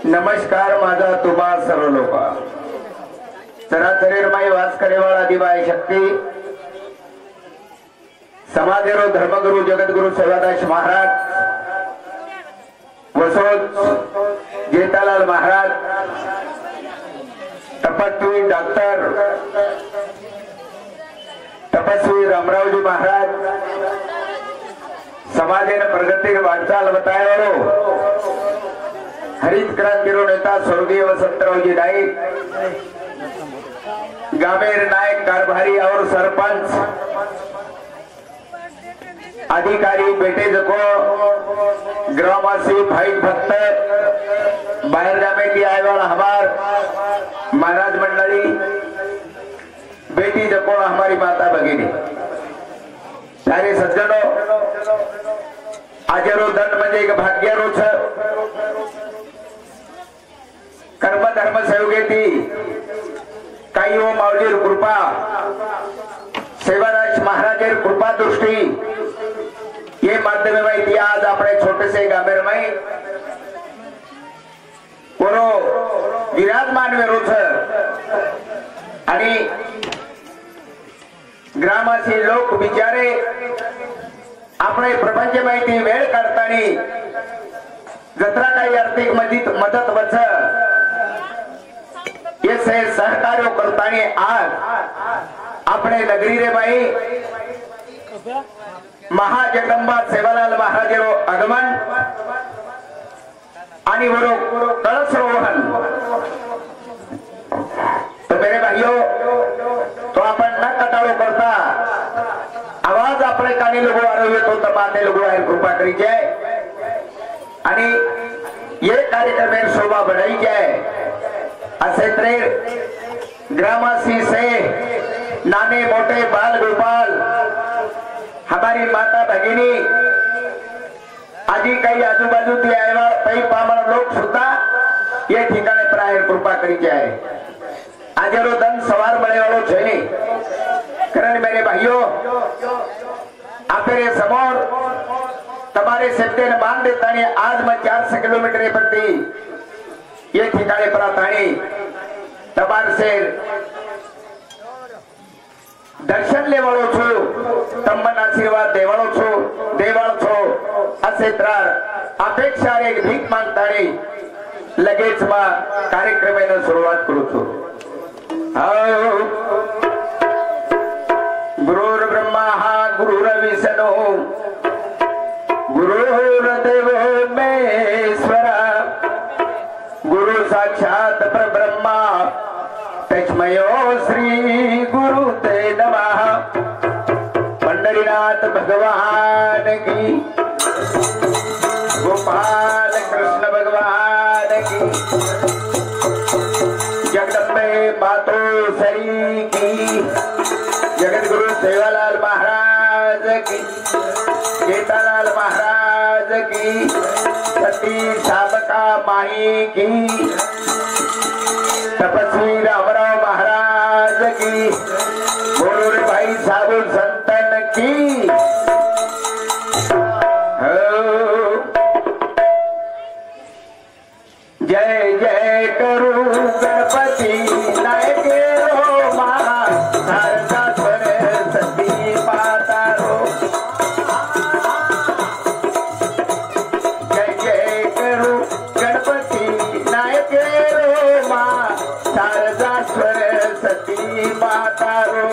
नमस्कार माझा तुम्हा सर्व लोक चराचरीर माई वास करेवाळ आदिबाई शक्ती समाधेरो धर्मगुरु जगद्गुरु सेवादास महाराज वसोद जेठालाल महाराज तपस्वी डॉक्टर तपस्वी रामरावजी महाराज समाजेने प्रगतीर वाटचाल बतायो हरित क्रांतीरो नेता स्वर्गीय वसंतरावजी नाईक गामेर नायक कारभारी और सरपंच अधिकारी बेटे जको ग्रामवासी भाई भक्त बाहर जामे की आए वाला हमार महाराज मंडली बेटी जको हमारी माता भगिनी सारे सज्जनों आजरो दंड म्हणजे एक भाग्यारो छ कर्म धर्म सहयोगी काही ओ माऊलीर कृपा सेवादास महाराजेर कृपा दृष्टी ये माध्यम माहिती आज अपने छोटेसे गामेर में कोनो विराजमान में रोज आणि ग्रामवासी लोक बिचारे अपने प्रपंच माहिती वेळ काढतानी जत्रा काही आर्थिक मदत वच ये सहकार्य करतानी आज अपने नगरी रे बाई महाजगदंबा सेवालाल महाराजेरो आगमन आणि वरो कलश रोहन तो मेरे भाइयों तो अपन न कटाळो करता आवाज अपने कानी लोगो आरोग्य तो तबाते लोगो आहे कृपा करी जाय आणि ये कार्यक्रम शोभा बढ़ाई जाए असे ग्रामवासी से नाने मोटे बाल गोपाल हमारी माता भगिनी आजी काही आजूबाजू थी आएवा कई पामर लोग सुद्धा ये ठिकाणे प्राय कृपा करी जाए आजरो दन सवार बड़े वालों छे कारण मेरे भाइयों आपरे समोर तमारे सेप्टे ने बांध देता ने आज मैं 400 किलोमीटर प्रति ये ठिकाणे पर आतानी तबार से दर्शन लेवाळो छो तम्मन आशीर्वाद देवाळो छो देवाळो छो असे त्रार अपेक्षा एक भीक मागतानी लगेच मा कार्यक्रमाला सुरुवात करू छो गुरुर् ब्रह्मा गुरुर् विष्णु गुरुर्देवो महेश्वरा गुरु साक्षात परब्रह्मा तस्मयो श्री गुरु ते नमः पंढरीनाथ भगवान की गोपाल कृष्ण भगवान की जगदम्बे मातो सरी की जगद्गुरु सेवालाल महाराज की जेठालाल महाराज की सती साबका माई की तपस्वी रामराव महाराज की बोलोर भाई साधु संतन की जय जय करू गणपति नायक रो माँ शारदा सरस्वती माता रो जय जय करू गणपति नायक रो माँ शारदा सरस्वती माता रो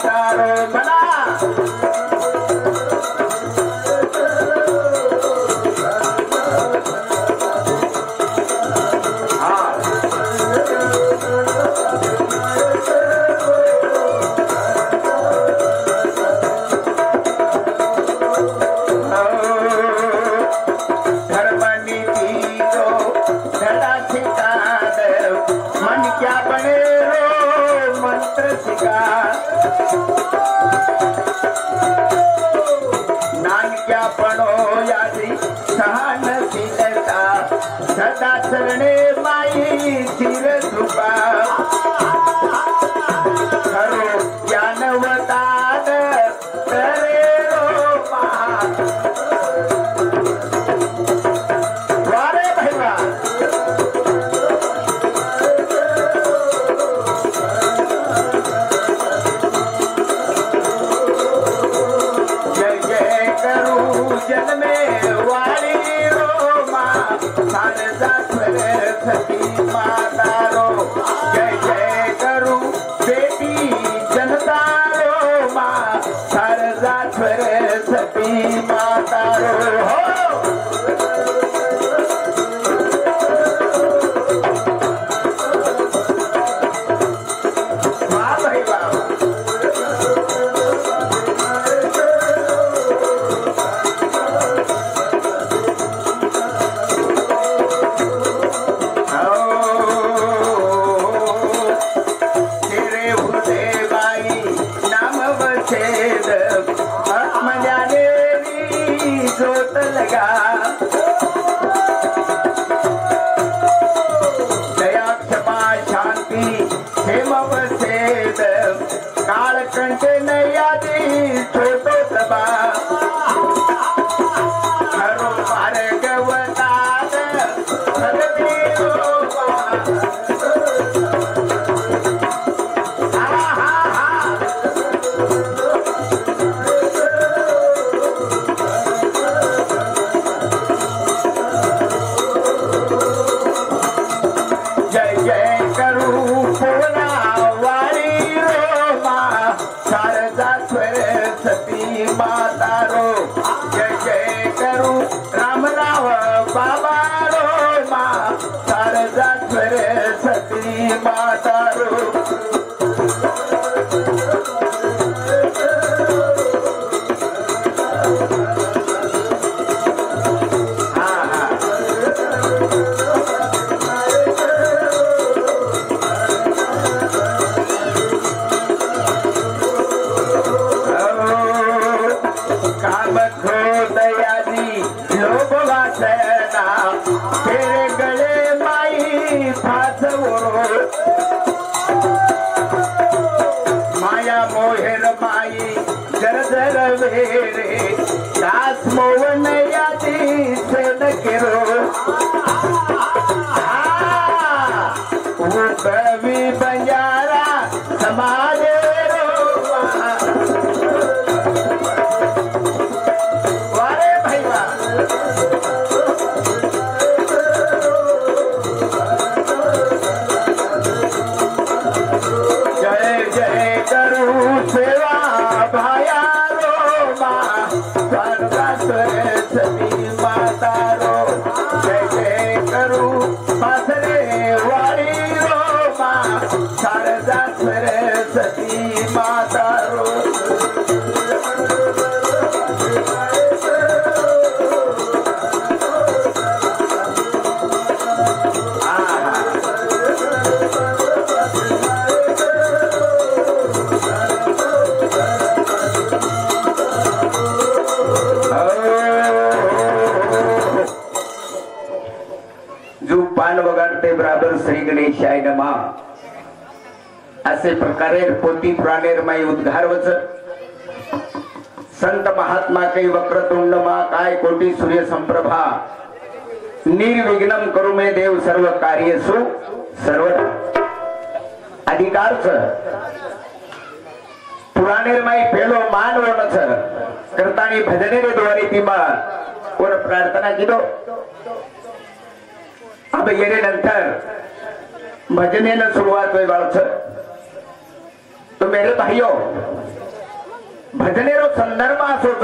मातारो बना सदा चरणे माई चिर झुपा खरो ज्ञानवताद करे रोपा वारे भैया जय जय करू जन में वाली सरस्वती मातारो जय जय करू बेटी जनतारो माँ शारदा सरस्वती मातारो हो दया क्षमा शांति हेम वसेद कालकंठ नयादी छोटो सभा हरो भार्गवताद भगदेव मातारो जय जय करू राम राव बाबा रो माँ शारदा सरस्वती मातारो तेरे गले माई फासवो माया मोहेर माई जरजर वेरे दास मोवन यादी सेन केरो कवि बंजारा समाज वारे भैया सेवा भाया रो माँ शारदा सरस्वती मातारो जय जय करू पासरे वाली रो माँ शारदा सरस्वती मातारो पान वगाडते बराबर श्री गणेशाय नमः असे प्रकारे पोती प्राणेर माई उद्गार वच संत महात्मा कै वक्रतुंड मा काय कोटी सूर्य संप्रभा निर्विघ्नम करू मे देव सर्व कार्यसु सर्व अधिकारच पुराणेर माई पेलो मानव नच करतानी भजने रे द्वारे तीमा और प्रार्थना कीधो अब येरे नंतर भजने न सुरुवात होई बाळच तो मेरे भाइयों भजनेरो संदर्भ असोच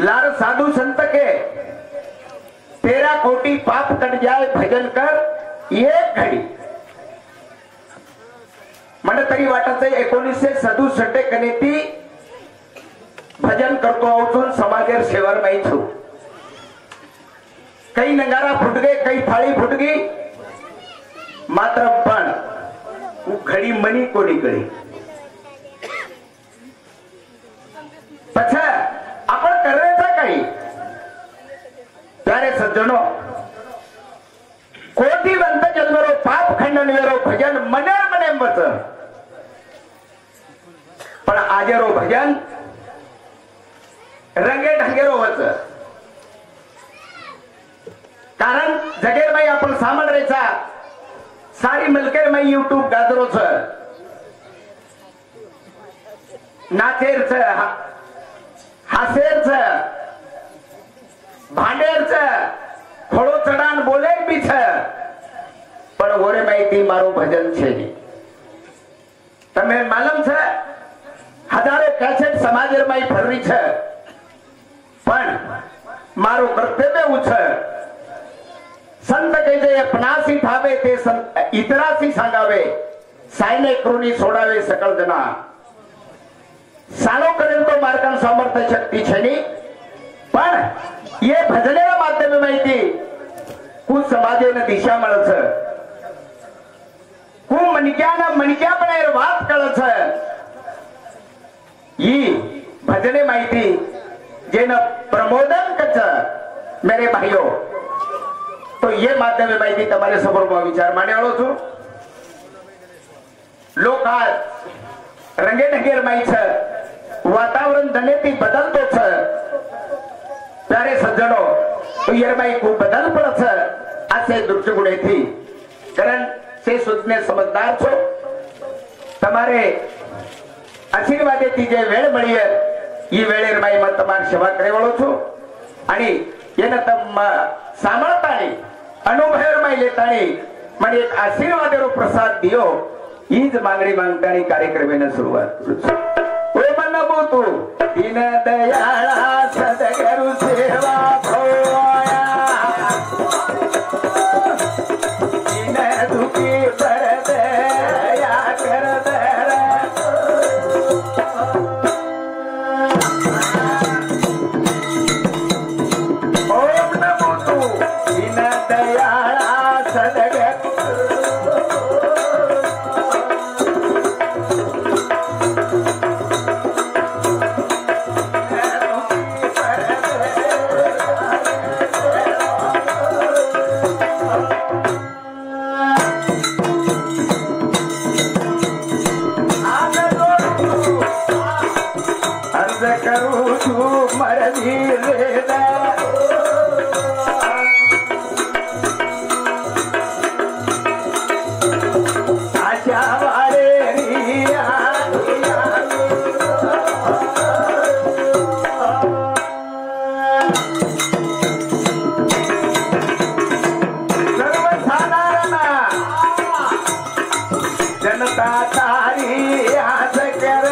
लार साधु संत के 13 कोटी पाप कट जाए भजन कर एक घडी मला तरी वाटत 1967 कने ती भजन करतो अवचून समाजेर सेवर माहीत हो काही नगारा फुट गए काही थाळी फुट गई मात्र पण घडी मनी कोणी करी पछ आपण करायचं काही प्यारे सज्जनो कोटी बंत जन्मरो पाप खंडन वेरो भजन मने मने मत पण आजेरो भजन रंगे ढंगेरो वच कारण जगेर माई आपण सामान रेचा सारी मिलकर माई यूट्यूब गाजरोच नाचेरच हासेरच भांडेरच खोड़ो चढ़ान बोले भी छ पण ओरे माहिती मारो भजन छे तमे मालूम छ हजारों कैसेट समाजेर माई फररी छ पण मारो कर्तव्य उछ संत के जे अपनासी थावे ते इतरासी सांगावे सायने क्रोनी सोडावे सकल जना सानो करेल तो मार्गन सामर्थ्य शक्ती छेनी पण ये भजनेला माध्यम माहिती कु समाजेने दिशा मळच कु मणक्या पण वाद कळच ही भजने माहिती जेन प्रमोदन कच मेरे भाइयों तो ये माध्यम माहिती तमारे समोर विचार मांडवाळो छु लोक आज रंगे ढगेर माई छ वातावरण धनेती बदलतो छ प्यारे सज्जनो तो ये माई को बदल पड़ छ आसे दृष्टि गुणे थी कारण से सुधने समझदार छो तमारे आशीर्वादे ती जे वेळ मळी ई वेळेर माई मत तमार सेवा करेवाळो छु आणि येन तम सामळताणी अनुभवेर माई लेताणी મને એક આશીર્વાદેરો પ્રસાદ દિયો ઈ જ માંગણી માંગતાની કાર્યક્રમને શરૂઆત કરું છું ઓય મન બોતુ દીન દયાળા સદગુરુ સેવા ભોયા દીન દુખી પર દયા કર ઓમ નમો તુ દીન દયાળા સદગુરુ करू तू मरदी रेदा आशा वाले सर्वसाधारण जनता तारी आस कर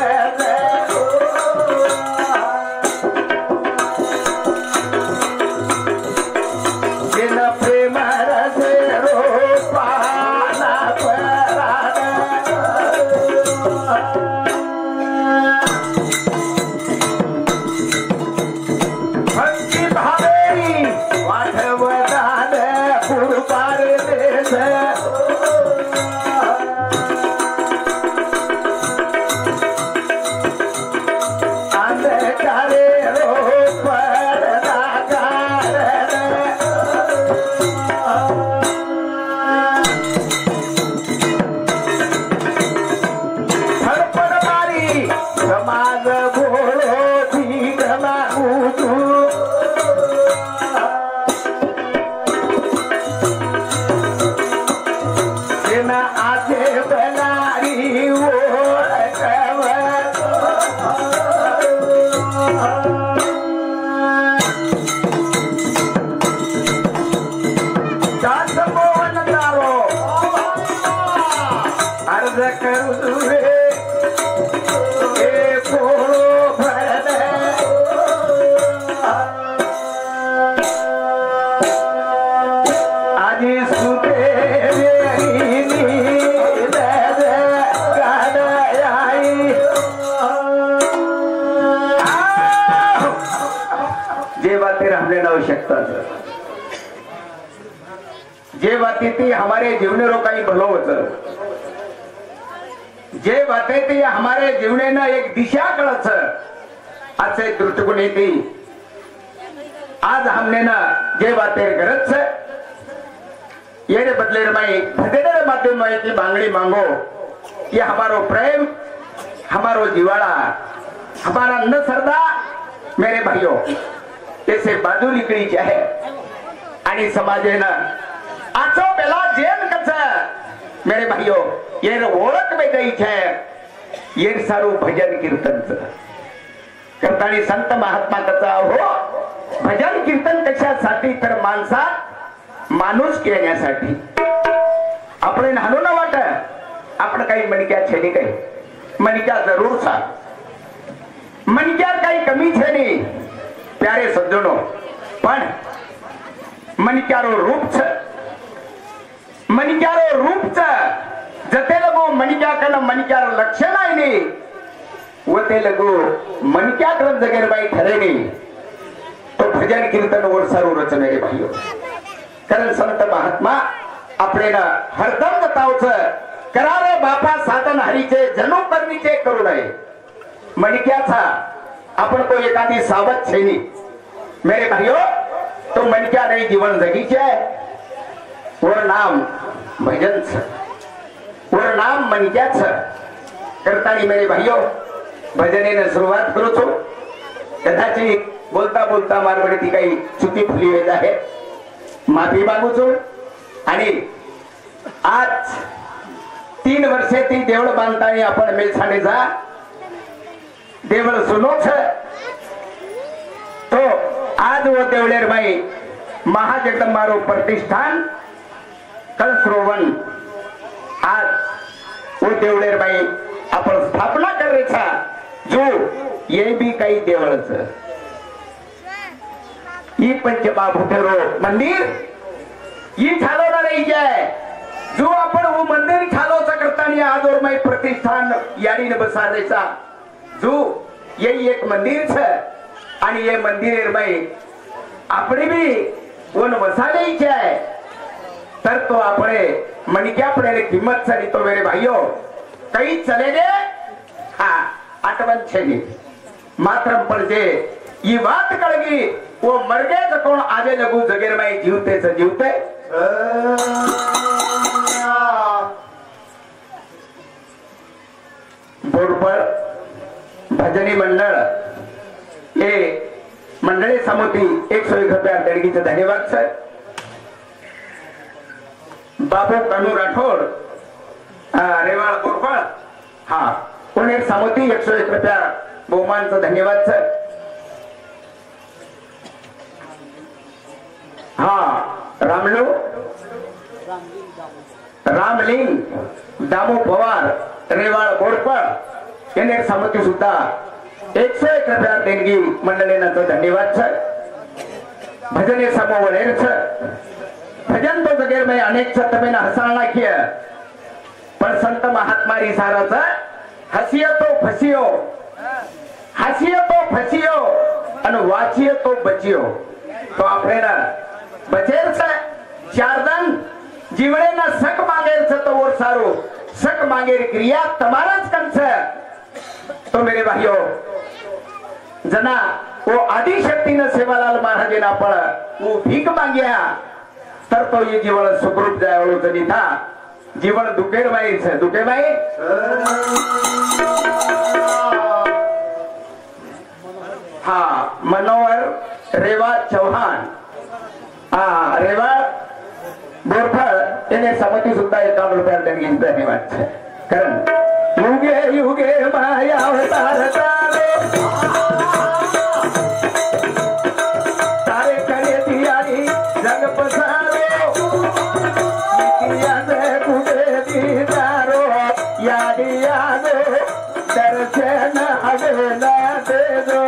अर्ज करू बातें थी हमारे जीवने रो कहीं भलो होच जे बातें थी हमारे जीवने न एक दिशा कळच असे दृष्टिकोन थी आज हमने ना जे बातें गरज ये रे बदले रमाई भजन माध्यम की बांगड़ी मांगो ये हमारो प्रेम हमारो जीवाड़ा हमारा न सरदा मेरे भाइयों ऐसे बाजू निकली चाहे आणि समाजे ना आचो पेला जेन कच मेरे भाइयों ये ओळख में गई छे ये सारू भजन कीर्तन करतानी संत महात्मा कचा हो भजन कीर्तन कशासाठी तर माणसात माणूस केण्यासाठी आपण हाणू न वाट आपण काही मणक्या छेनी काही मणक्या जरूर सा मणक्या काही कमी छेनी प्यारे सज्जनो पण मणक्यारो रूप छ जते लगो मणक्या कन मणक्यार लक्षण आहे नी वते लगो मणक्या क्रम जगेर बाई ठरे नी तो भजन कीर्तन और सारू रचने रे भाइयों कारण संत महात्मा आपले ना हरदम बतावच करारे बापा साधन हरीचे जनो करणीचे करू नये मणक्याचा आपण को एखादी सावध छेनी मेरे भाइयों तो मणक्या नहीं जीवन जगीचे और नाम भजन और नाम मणक्याच करतानी मेरे भाइयों भजनेने सुरुवात करू छो कदाचित बोलता बोलता मारवडी ती काही चुकी फुली येत आहे माफी मागू छो आणि आज 3 वर्षे ती देवळ बांधतानी आपण मेलसाडेचा देवळ सुनोच तो आज वो देवळेर बाई महाजगदंबारो प्रतिष्ठान कलश्रोवन आज वो देवळेर बाई आपण स्थापना करायचा जो ये भी काही देवळच ही पंचमहाभूतेरो मंदिर ही ठालवणार आहे जो आपण वो मंदिर ठालवचा करताना आज और माई प्रतिष्ठान याडीने बसारायचा जो ये एक मंदिर छ आणि ये मंदिर बाई आपणे भी वन वसाले आहे तर तो आपणे मणक्या पडे किंमत चली तो मेरे भाइयों कई चले गे हा आठवण छेनी मात्र पडजे ही बात कळगी वो मरगे कोण आजे लगू जगेर माई जीवते बोरपळ भजनी मंडळ हे मंडळी समिती 101 रुपया देणगीचे धन्यवाद सर बाबू कानू राठोड रेवाळ बोरपळ हा पुणे समिती 101 रुपया बहुमानचं धन्यवाद सर हा रामलो रामलिंग दामू पवार रेवाळ बोरपळ येणे समिती सुद्धा 101 रुपया देणगी मंडळींचं धन्यवाद सर भजने समोर भजन तो जगेर में अनेक सत्तमें हसाना किया पर संत महात्मा साराचा हसियो तो फसियो और वाचियो तो बचियो तो आपने ना बचेर से 4 दिन जीवने ना सक मांगेर से तो और सारो सक मांगेर क्रिया तमाराच कंस तो मेरे भाइयों जना वो आदि शक्ति न सेवालाल महाराज ना पण वो भीख मांग्या तर तो ये जीवन सुखरूप जाय वाळो जनी था जीवन दुखेर बाई छे दुखे बाई हा मनोहर रेवा चौहान हा रेवा बोरफळ येणे समिती सुद्धा 51 रुपया देणगी धन्यवाद छे कारण युगे युगे माया अवतार तारे तारे करे दियारी जग पसारो निकिया से कुडे दीदारो यादी यादो दर्शन हवेला दे दो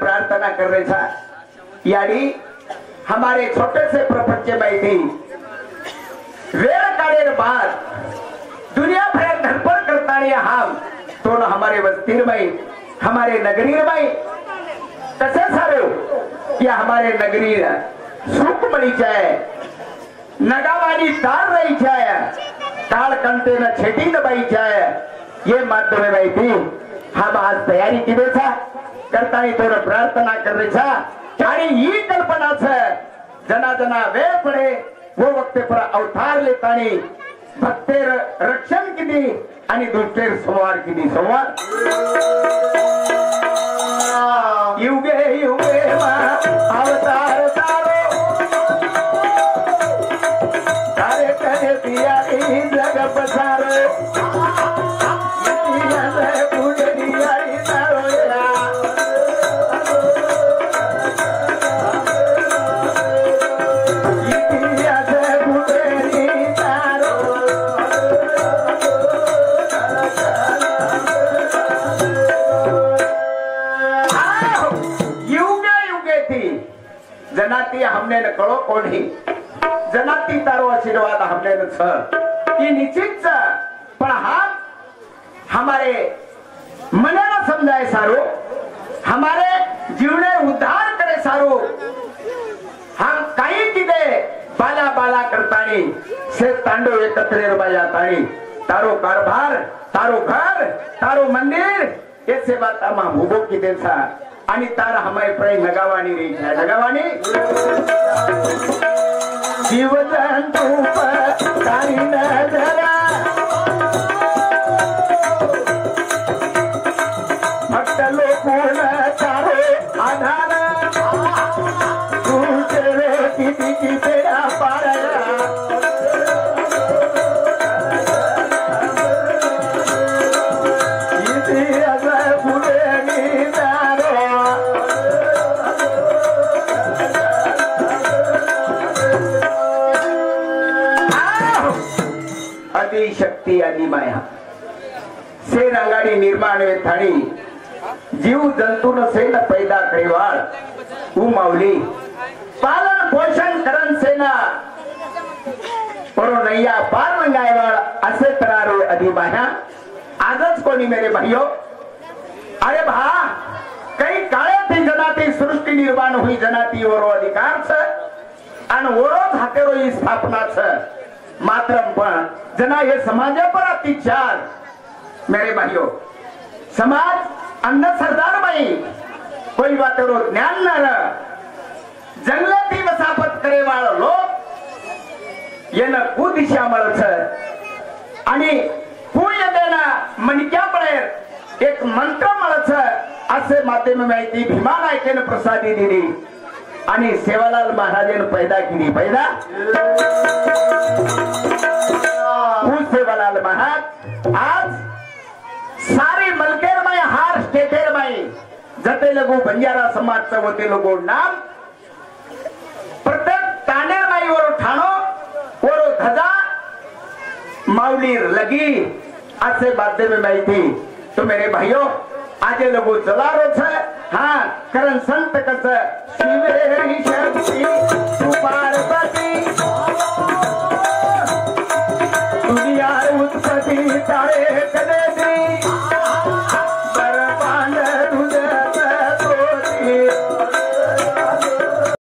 प्रार्थना कर रहे था यानी हमारे छोटे से प्रपंच में थी वेळ काढेर बाद दुनिया भर धडपड करताना हम तो न हमारे वस्तीर में हमारे नगरीर में तसे सारो कि हमारे नगरी सुख मळी जाए नगावानी तार रही जाए काल कंटे न छेटी दबाई जाए ये माध्यम में थी हम आज तैयारी की था करता थोड़ा प्रार्थना कर रही था आणि ही कल्पना जना जना वेळ पडे वो वक्त पर अवतार लेतानी भक्तेर रक्षण किती आणि दुष्टेर संवार किती संवार युगे युगे अवतार तारो तारे करे दिया जग पसारो जनाती हमने न कळो कोणी जनाती तारो आशीर्वाद हमने न कि निश्चित पण हम हमारे मने न समजाए सारो हमारे जीवने उद्धार करे सारो हम काही किदे बाला बाला करतानी से तांडो एकत्र जातानी तारो कारभार तारो घर तारो मंदिर ये सेवा तमा हुबो की देसा आणि तार हमारे प्रे लगावानी रही है लगावानी जीव जंतु तारी नजरा भक्त लोकों तारो आधार तू तेरे किती की तेरा पारया शक्ति आदि माया से रंगाड़ी निर्माण वे थाणी जीव जंतु न से न पैदा करेवाळ उ माऊली पालन पोषण करन से न परो नैया पार रंगायवाळ असे तरारो आदि माया आजच कोणी मेरे भाइयों अरे भा कई काळे थी जनाती सृष्टि निर्माण हुई जनाती ओरो अधिकार छ आणि ओरो हातेरो ही स्थापना छ मात्र पण जना ये समाज पर अत्याचार मेरे भाइयों समाज अंध सरदार बाई कोई बात रो ज्ञान न जंगलाती वसापत करे वाला लोग ये न कुदिशा मळछ आणि पुण्य देना मनक्या पळे एक मंत्र मळछ असे माध्यम माहिती भीमा नायकेन प्रसादी दिली आणि सेवालाल महाराजन पैदा केली पैदा सेवालाल महाराज आज सारी मलकेर माई हार स्टेटेर माई जते लोगो बंजारा समाज होते लोगो नाम प्रत्येक तानेर माई ओरो ठाणो ओरो धजा माऊली लगी असे माध्यम माहिती तो मेरे भाइयों आज लोगो चला रो छ हाँ करण संत कस शिवेरी शक्ति पार्वती दुनिया उत्पत्ति तारे